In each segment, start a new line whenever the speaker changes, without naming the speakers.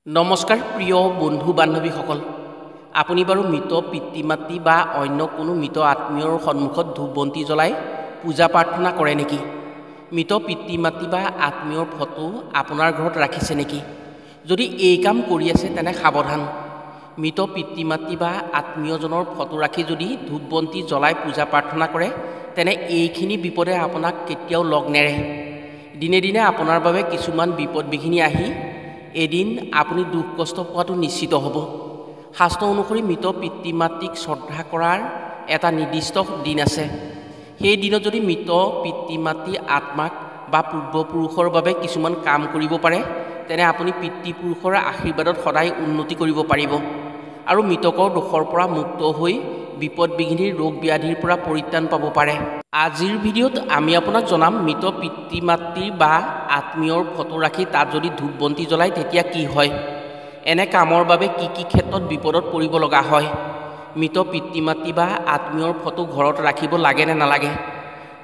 নমস্কাৰ প্ৰিয় বন্ধু বান্ধৱীসকল, আপুনি বাৰু মৃত পিতৃ মাতৃ বা অন্য কোনো মৃত আত্মীয়ৰ সন্মুখত ধূপবন্তি জ্বলাই পূজা প্ৰাৰ্থনা কৰে নেকি? মৃত পিতৃ মাতৃ বা আত্মীয়ৰ ফটো আপোনাৰ ঘৰত ৰাখিছে নেকি? যদি এই কাম কৰি আছে তেনে সাৱধান। মৃত পিতৃ মাতৃ বা আত্মীয়জনৰ ফটো ৰাখি যদি ধূপবন্তি জ্বলাই পূজা প্ৰাৰ্থনা কৰে তেনে এইখিনি বিপদে আপোনাক কেতিয়াও লগ নেৰে। দিনে দিনে আপোনাৰ বাবে কিছুমান বিপদ বিঘিনি আহি এদিন আপুনি দুখ কষ্ট পোৱাটো নিশ্চিত হ'ব। শাস্ত্ৰ অনুসৰি মৃত পিতৃ মাতৃক শ্ৰদ্ধা কৰাৰ এটা নিৰ্দিষ্ট দিন আছে। সেই দিনত যদি মৃত পিতৃ মাতৃ আত্মাক বা পূৰ্বপুৰুষৰ বাবে কিছুমান কাম কৰিব পাৰে তেনে আপুনি পিতৃপুৰুষৰ আশীৰ্বাদত সদায় উন্নতি কৰিব পাৰিব আৰু মৃতকৰ দোষৰ পৰা মুক্ত হৈ বিপদ বিঘিনিৰ ৰোগ ব্যাধিৰ পৰা পৰিত্ৰাণ পাব পাৰে। আজিৰ ভিডিঅ'ত আমি আপোনাক জনাম মৃত পিতৃ মাতৃ বা আত্মীয়ৰ ফটো ৰাখি তাত যদি ধূপবন্তি জ্বলায় তেতিয়া কি হয়, এনে কামৰ বাবে কি কি ক্ষেত্ৰত বিপদত পৰিব লগা হয়, মৃত পিতৃ মাতৃ বা আত্মীয়ৰ ফটো ঘৰত ৰাখিব লাগে নে নালাগে,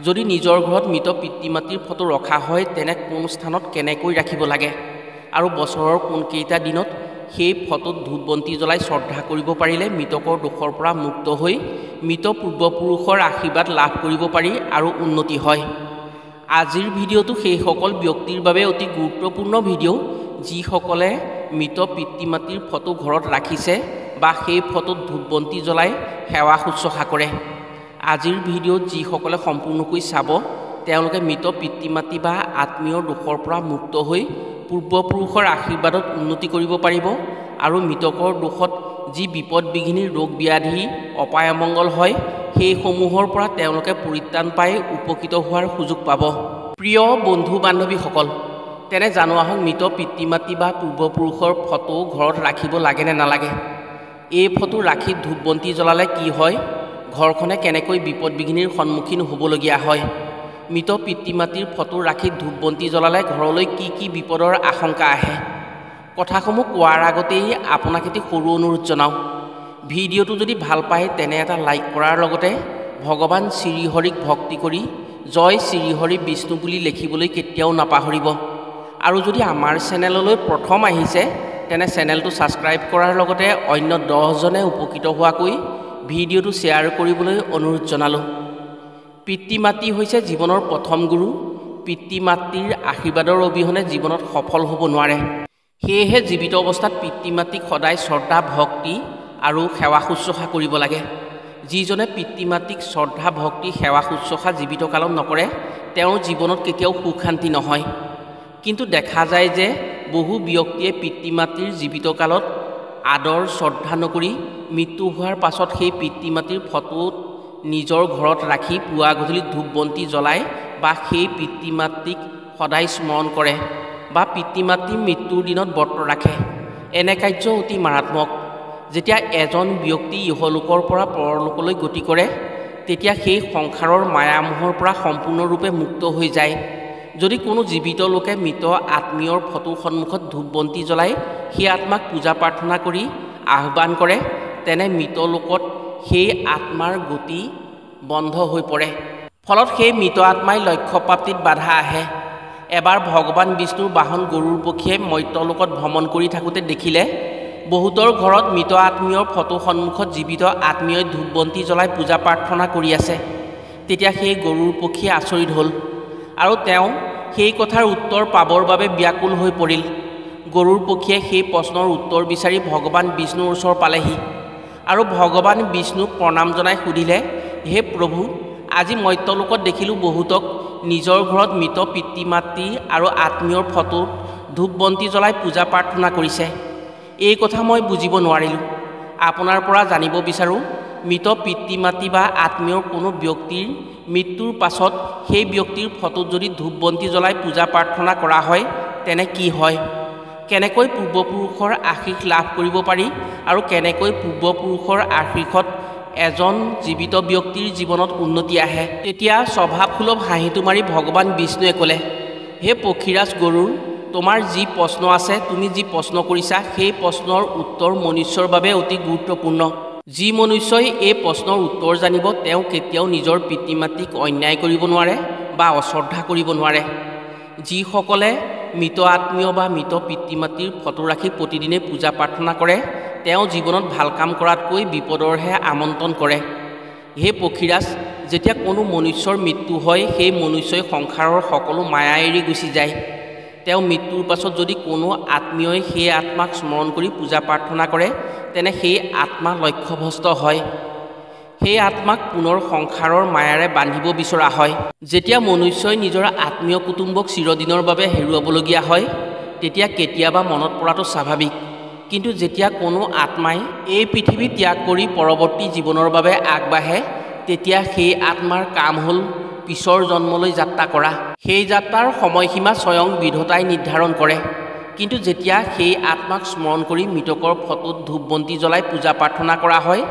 যদি নিজৰ ঘৰত মৃত পিতৃ মাতৃৰ ফটো ৰখা হয় তেনে কোন স্থানত কেনেকৈ ৰাখিব লাগে আৰু বছৰৰ কোনকেইটা দিনত সেই ফটোত ধূপবন্তি জ্বলাই শ্ৰদ্ধা কৰিব পাৰিলে মৃতকৰ দোষৰ পৰা মুক্ত হৈ মৃত পূৰ্বপুৰুষৰ আশীৰ্বাদ লাভ কৰিব পাৰি আৰু উন্নতি হয়। আজিৰ ভিডিঅ'টো সেইসকল ব্যক্তিৰ বাবে অতি গুৰুত্বপূৰ্ণ ভিডিঅ' যিসকলে মৃত পিতৃ মাতৃৰ ফটো ঘৰত ৰাখিছে বা সেই ফটোত ধূপবন্তি জ্বলাই সেৱা শুশ্ৰূষা কৰে। আজিৰ ভিডিঅ'ত যিসকলে সম্পূৰ্ণকৈ চাব তেওঁলোকে মৃত পিতৃ মাতৃ বা আত্মীয়ৰ দোষৰ পৰা মুক্ত হৈ পূৰ্বপুৰুষৰ আশীৰ্বাদত উন্নতি কৰিব পাৰিব আৰু মৃতকৰ দোষত যি বিপদ বিঘিনিৰ ৰোগ ব্যাধি অপায় অমংগল হয় সেইসমূহৰ পৰা তেওঁলোকে পৰিত্ৰাণ পাই উপকৃত হোৱাৰ সুযোগ পাব। প্ৰিয় বন্ধু বান্ধৱীসকল, তেনে জানো আহক মৃত পিতৃ মাতৃ বা পূৰ্বপুৰুষৰ ফটো ঘৰত ৰাখিব লাগে নে নালাগে, এই ফটো ৰাখি ধূপবন্তি জ্বলালে কি হয়, ঘৰখনে কেনেকৈ বিপদ বিঘিনিৰ সন্মুখীন হ'বলগীয়া হয়, মৃত পিতৃ মাতৃৰ ফটো ৰাখি ধূপবন্তি জ্বলালে ঘৰলৈ কি কি বিপদৰ আশংকা আহে। কথাসমূহ কোৱাৰ আগতেই আপোনাক এটি সৰু অনুৰোধ জনাওঁ, ভিডিঅ'টো যদি ভাল পায় তেনে এটা লাইক কৰাৰ লগতে ভগৱান শ্ৰীহৰিক ভক্তি কৰি জয় শ্ৰীহৰি বিষ্ণু বুলি লিখিবলৈ কেতিয়াও নাপাহৰিব আৰু যদি আমাৰ চেনেললৈ প্ৰথম আহিছে তেনে চেনেলটো ছাবস্ক্ৰাইব কৰাৰ লগতে অন্য 10জনে উপকৃত হোৱাকৈ ভিডিঅ'টো শ্বেয়াৰ কৰিবলৈ অনুৰোধ জনালোঁ। পিতৃ মাতৃ হৈছে জীৱনৰ প্ৰথম গুৰু। পিতৃ মাতৃৰ আশীৰ্বাদৰ অবিহনে জীৱনত সফল হ'ব নোৱাৰে। সেয়েহে জীৱিত অৱস্থাত পিতৃ মাতৃক সদায় শ্ৰদ্ধা ভক্তি আৰু সেৱা শুশ্ৰূষা কৰিব লাগে। যিজনে পিতৃ মাতৃক শ্ৰদ্ধা ভক্তি সেৱা শুশ্ৰূষা জীৱিত কালত নকৰে তেওঁৰ জীৱনত কেতিয়াও সুখ শান্তি নহয়। কিন্তু দেখা যায় যে বহু ব্যক্তিয়ে পিতৃ মাতৃৰ জীৱিত কালত আদৰ শ্ৰদ্ধা নকৰি মৃত্যু হোৱাৰ পাছত সেই পিতৃ মাতৃৰ ফটোত নিজৰ ঘৰত ৰাখি পুৱা গধূলি ধূপবন্তি জ্বলায় বা সেই পিতৃ মাতৃক সদায় স্মৰণ কৰে বা পিতৃ মাতৃৰ মৃত্যুৰ দিনত ব্ৰত ৰাখে। এনে কাৰ্য অতি মাৰাত্মক। যেতিয়া এজন ব্যক্তি ইহলোকৰ পৰা পৰলোকলৈ গতি কৰে তেতিয়া সেই সংসাৰৰ মায়ামোহৰ পৰা সম্পূৰ্ণৰূপে মুক্ত হৈ যায়। যদি কোনো জীৱিত লোকে মৃত আত্মীয়ৰ ফটো সন্মুখত ধূপবন্তি জ্বলাই সেই আত্মাক পূজা প্ৰাৰ্থনা কৰি আহ্বান কৰে তেনে মৃত লোকত সেই আত্মাৰ গতি বন্ধ হৈ পৰে। ফলত সেই মৃত আত্মাই লক্ষ্য প্ৰাপ্তিত বাধা আহে। এবাৰ ভগৱান বিষ্ণুৰ বাহন গৰুৰ পক্ষীয়ে মৰ্ত্যলোকত ভ্ৰমণ কৰি থাকোঁতে দেখিলে বহুতৰ ঘৰত মৃত আত্মীয়ৰ ফটো সন্মুখত জীৱিত আত্মীয়ই ধূপবন্তি জ্বলাই পূজা প্ৰাৰ্থনা কৰি আছে। তেতিয়া সেই গৰুৰ পক্ষীয়ে আচৰিত হ'ল আৰু তেওঁ সেই কথাৰ উত্তৰ পাবৰ বাবে ব্যাকুল হৈ পৰিল। গৰুৰ পক্ষীয়ে সেই প্ৰশ্নৰ উত্তৰ বিচাৰি ভগৱান বিষ্ণুৰ ওচৰ পালেহি আৰু ভগৱান বিষ্ণুক প্ৰণাম জনাই সুধিলে, হে প্ৰভু, আজি মৰ্ত্যলোকত দেখিলোঁ বহুতক নিজৰ ঘৰত মৃত পিতৃ মাতৃ আৰু আত্মীয়ৰ ফটোত ধূপবন্তি জ্বলাই পূজা প্ৰাৰ্থনা কৰিছে। এই কথা মই বুজিব নোৱাৰিলোঁ। আপোনাৰ পৰা জানিব বিচাৰোঁ, মৃত পিতৃ মাতৃ বা আত্মীয়ৰ কোনো ব্যক্তিৰ মৃত্যুৰ পাছত সেই ব্যক্তিৰ ফটোত যদি ধূপবন্তি জ্বলাই পূজা প্ৰাৰ্থনা কৰা হয় তেনে কি হয়, কেনেকৈ পূৰ্বপুৰুষৰ আশীষ লাভ কৰিব পাৰি আৰু কেনেকৈ পূৰ্বপুৰুষৰ আশীষত এজন জীৱিত ব্যক্তিৰ জীৱনত উন্নতি আহে। তেতিয়া স্বভাৱসুলভ হাঁহিটো মাৰি ভগৱান বিষ্ণুৱে ক'লে, হে পক্ষীৰাজ গৰুৰ, তোমাৰ যি প্ৰশ্ন আছে, তুমি যি প্ৰশ্ন কৰিছা সেই প্ৰশ্নৰ উত্তৰ মনুষ্যৰ বাবে অতি গুৰুত্বপূৰ্ণ। যি মনুষ্যই এই প্ৰশ্নৰ উত্তৰ জানিব তেওঁ কেতিয়াও নিজৰ পিতৃ মাতৃক অন্যায় কৰিব নোৱাৰে বা অশ্ৰদ্ধা কৰিব নোৱাৰে। যিসকলে মৃত আত্মীয় বা মৃত পিতৃ মাতৃৰ ফটো ৰাখি প্ৰতিদিনে পূজা প্ৰাৰ্থনা কৰে তেওঁ জীৱনত ভাল কাম কৰাতকৈ বিপদৰহে আমন্ত্ৰণ কৰে। হে পক্ষীৰাজ, যেতিয়া কোনো মনুষ্যৰ মৃত্যু হয় সেই মনুষ্যই সংসাৰৰ সকলো মায়া এৰি গুচি যায়। তেওঁ মৃত্যুৰ পাছত যদি কোনো আত্মীয়ই সেই আত্মাক স্মৰণ কৰি পূজা প্ৰাৰ্থনা কৰে তেনে সেই আত্মা লক্ষ্যভ্ৰষ্ট হয়। সেই আত্মাক পুনৰ সংসাৰৰ মায়াৰে বান্ধিব বিচৰা হয়। যেতিয়া মনুষ্যই নিজৰ আত্মীয় কুটুম্বক চিৰদিনৰ বাবে হেৰুৱাবলগীয়া হয় তেতিয়া কেতিয়াবা মনত পৰাটো স্বাভাৱিক। কিন্তু যেতিয়া কোনো আত্মাই এই পৃথিৱী ত্যাগ কৰি পৰৱৰ্তী জীৱনৰ বাবে আগবাঢ়ে তেতিয়া সেই আত্মাৰ কাম হ'ল পিছৰ জন্মলৈ যাত্ৰা কৰা। সেই যাত্ৰাৰ সময়সীমা স্বয়ং বিধাতাই নিৰ্ধাৰণ কৰে। কিন্তু যেতিয়া সেই আত্মাক স্মৰণ কৰি মৃতকৰ ফটোত ধূপ বন্তি জ্বলাই পূজা প্ৰাৰ্থনা কৰা হয়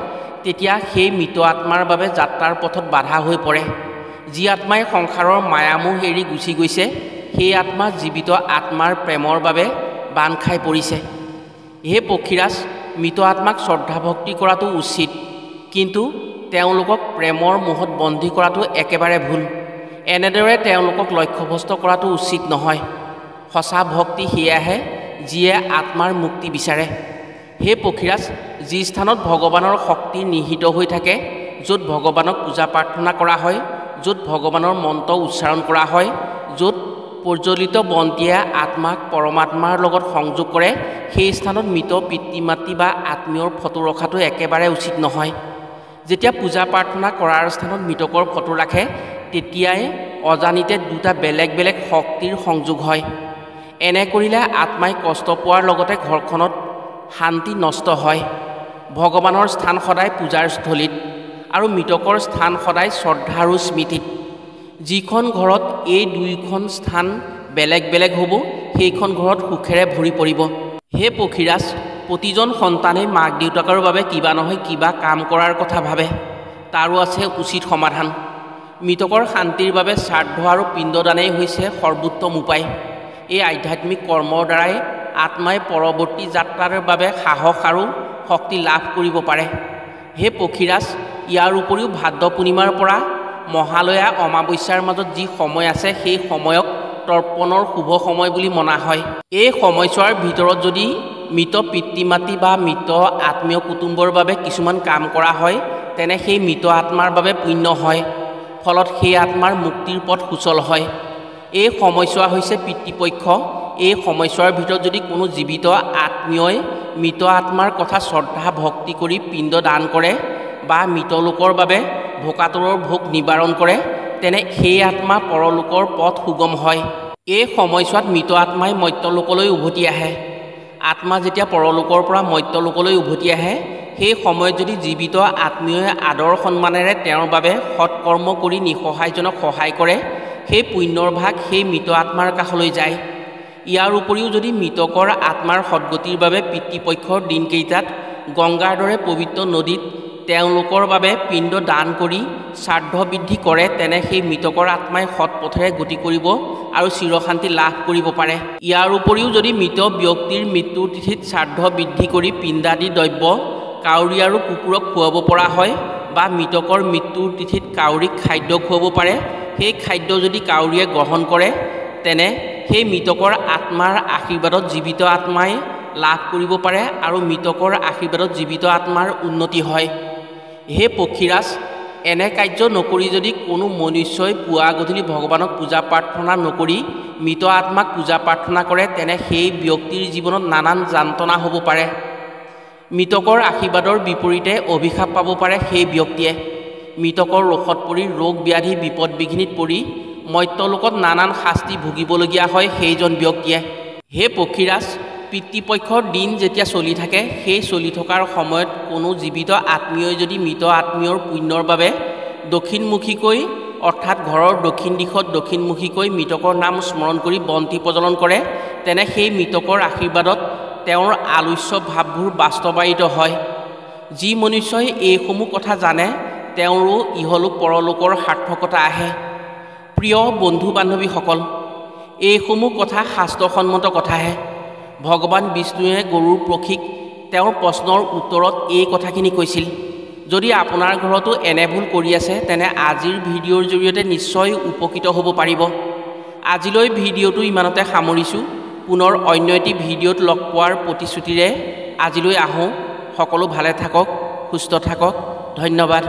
তেতিয়া সেই মৃত আত্মাৰ বাবে যাত্ৰাৰ পথত বাধা হৈ পৰে। যি আত্মাই সংসাৰৰ মায়ামোহ এৰি গুচি গৈছে সেই আত্মা জীৱিত আত্মাৰ প্ৰেমৰ বাবে বান্ধ খাই পৰিছে। হে পক্ষীৰাজ, মৃত আত্মাক শ্ৰদ্ধা ভক্তি কৰাটো উচিত, কিন্তু তেওঁলোকক প্ৰেমৰ মোহত বন্দী কৰাটো একেবাৰে ভুল। এনেদৰে তেওঁলোকক লক্ষ্যভ্ৰষ্ট কৰাটো উচিত নহয়। সঁচা ভক্তি সেয়াহে যিয়ে আত্মাৰ মুক্তি বিচাৰে। হে পক্ষীৰাজ, যি স্থানত ভগৱানৰ শক্তি নিহিত হৈ থাকে, য'ত ভগৱানক পূজা প্ৰাৰ্থনা কৰা হয়, য'ত ভগৱানৰ মন্ত্ৰ উচ্চাৰণ কৰা হয়, য'ত প্ৰজ্বলিত বন্তিয়ে আত্মাক পৰমাত্মাৰ লগত সংযোগ কৰে, সেই স্থানত মৃত পিতৃ মাতৃ বা আত্মীয়ৰ ফটো ৰখাটো একেবাৰে উচিত নহয়। যেতিয়া পূজা প্ৰাৰ্থনা কৰাৰ স্থানত মৃতকৰ ফটো ৰাখে তেতিয়াই অজানিতে দুটা বেলেগ বেলেগ শক্তিৰ সংযোগ হয়। এনে কৰিলে আত্মাই কষ্ট পোৱাৰ লগতে ঘৰখনত শান্তি নষ্ট হয়। ভগৱানৰ স্থান সদায় পূজাৰ স্থলীত আৰু মৃতকৰ স্থান সদায় শ্ৰদ্ধা আৰু স্মৃতিত। যিখন ঘৰত এই দুয়োখন স্থান বেলেগ বেলেগ হ'ব সেইখন ঘৰত সুখেৰে ভৰি পৰিব। হে পক্ষীৰাজ, প্ৰতিজন সন্তানেই মাক দেউতাকৰ বাবে কিবা নহয় কিবা কাম কৰাৰ কথা ভাবে। তাৰো আছে উচিত সমাধান। মৃতকৰ শান্তিৰ বাবে শ্ৰাদ্ধ আৰু পিণ্ডদানেই হৈছে সৰ্বোত্তম উপায়। এই আধ্যাত্মিক কৰ্মৰ দ্বাৰাই আত্মাই পৰৱৰ্তী যাত্ৰাৰ বাবে সাহস আৰু শক্তি লাভ কৰিব পাৰে। হে পক্ষীৰাজ, ইয়াৰ উপৰিও ভাদ্ৰ পূৰ্ণিমাৰ পৰা মহালয়া অমাৱস্যাৰ মাজত যি সময় আছে সেই সময়ক তৰ্পণৰ শুভ সময় বুলি মনা হয়। এই সময়ছোৱাৰ ভিতৰত যদি মৃত পিতৃ মাতৃ বা মৃত আত্মীয় কুটুম্বৰ বাবে কিছুমান কাম কৰা হয় তেনে সেই মৃত আত্মাৰ বাবে পুণ্য হয়। ফলত সেই আত্মাৰ মুক্তিৰ পথ সুচল হয়। এই সময়ছোৱা হৈছে পিতৃপক্ষ। এই সময়ছোৱাৰ ভিতৰত যদি কোনো জীৱিত আত্মীয়ই মৃত আত্মাৰ কথা শ্ৰদ্ধা ভক্তি কৰি পিণ্ড দান কৰে বা মৃত লোকৰ বাবে ভোকাতুৰৰ ভোগ নিবাৰণ কৰে তেনে সেই আত্মা পৰলোকৰ পথ সুগম হয়। এই সময়ছোৱাত মৃত আত্মাই মৰ্ত্যলোকলৈ উভতি আহে। আত্মা যেতিয়া পৰলোকৰ পৰা মৰ্ত্যলোকলৈ উভতি আহে সেই সময়ত যদি জীৱিত আত্মীয়ই আদৰ সন্মানেৰে তেওঁৰ বাবে সৎকৰ্ম কৰি নিসহায়জনক সহায় কৰে সেই পুণ্যৰ ভাগ সেই মৃত আত্মাৰ কাষলৈ যায়। ইয়াৰ উপৰিও যদি মৃতকৰ আত্মাৰ সদ্গতিৰ বাবে পিতৃপক্ষৰ দিনকেইটাত গংগাৰ দৰে পবিত্ৰ নদীত তেওঁলোকৰ বাবে পিণ্ড দান কৰি শ্ৰাদ্ধ বৃদ্ধি কৰে তেনে সেই মৃতকৰ আত্মাই সৎ পথেৰে গতি কৰিব আৰু চিৰশান্তি লাভ কৰিব পাৰে। ইয়াৰ উপৰিও যদি মৃত ব্যক্তিৰ মৃত্যুৰ তিথিত শ্ৰাদ্ধ বৃদ্ধি কৰি পিণ্ডাদি দ্ৰব্য কাউৰী আৰু কুকুৰক খুৱাব পৰা হয় বা মৃতকৰ মৃত্যুৰ তিথিত কাউৰীক খাদ্য খুৱাব পাৰে, সেই খাদ্য যদি কাউৰীয়ে গ্ৰহণ কৰে তেনে সেই মৃতকৰ আত্মাৰ আশীৰ্বাদত জীৱিত আত্মাই লাভ কৰিব পাৰে আৰু মৃতকৰ আশীৰ্বাদত জীৱিত আত্মাৰ উন্নতি হয়। হে পক্ষীৰাজ, এনে কাৰ্য নকৰি যদি কোনো মনুষ্যই পুৱা গধূলি ভগৱানক পূজা প্ৰাৰ্থনা নকৰি মৃত আত্মাক পূজা প্ৰাৰ্থনা কৰে তেনে সেই ব্যক্তিৰ জীৱনত নানান যান্ত্ৰণা হ'ব পাৰে। মৃতকৰ আশীৰ্বাদৰ বিপৰীতে অভিশাপ পাব পাৰে সেই ব্যক্তিয়ে। মৃতকৰ ৰোষত পৰি ৰোগ ব্যাধি বিপদ বিঘিনিত পৰি মৰ্ত্যলোকত নানান শাস্তি ভুগিবলগীয়া হয় সেইজন ব্যক্তিয়ে। হে পক্ষীৰাজ, পিতৃপক্ষৰ দিন যেতিয়া চলি থাকে সেই চলি থকাৰ সময়ত কোনো জীৱিত আত্মীয়ই যদি মৃত আত্মীয়ৰ পুণ্যৰ বাবে দক্ষিণমুখীকৈ অৰ্থাৎ ঘৰৰ দক্ষিণ দিশত দক্ষিণমুখীকৈ মৃতকৰ নাম স্মৰণ কৰি বন্তি প্ৰজ্বলন কৰে তেনে সেই মৃতকৰ আশীৰ্বাদত তেওঁৰ আলোচ্য ভাৱবোৰ বাস্তৱায়িত হয়। যি মনুষ্যই এইসমূহ কথা জানে তেওঁৰো ইহলোক পৰলোকৰ সাৰ্থকতা আহে। প্ৰিয় বন্ধু বান্ধৱীসকল, এইসমূহ কথা শাস্ত্ৰসন্মত কথাহে। ভগৱান বিষ্ণুৱে গৰুৰ পক্ষীক তেওঁৰ প্ৰশ্নৰ উত্তৰত এই কথাখিনি কৈছিল। যদি আপোনাৰ ঘৰতো এনে ভুল কৰি আছে তেনে আজিৰ ভিডিঅ'ৰ জৰিয়তে নিশ্চয় উপকৃত হ'ব পাৰিব। আজিলৈ ভিডিঅ'টো ইমানতে সামৰিছোঁ পুনৰ অন্য এটি ভিডিঅ'ত লগ পোৱাৰ প্ৰতিশ্ৰুতিৰে আজিলৈ আহোঁ সকলো ভালে থাকক সুস্থ থাকক ধন্যবাদ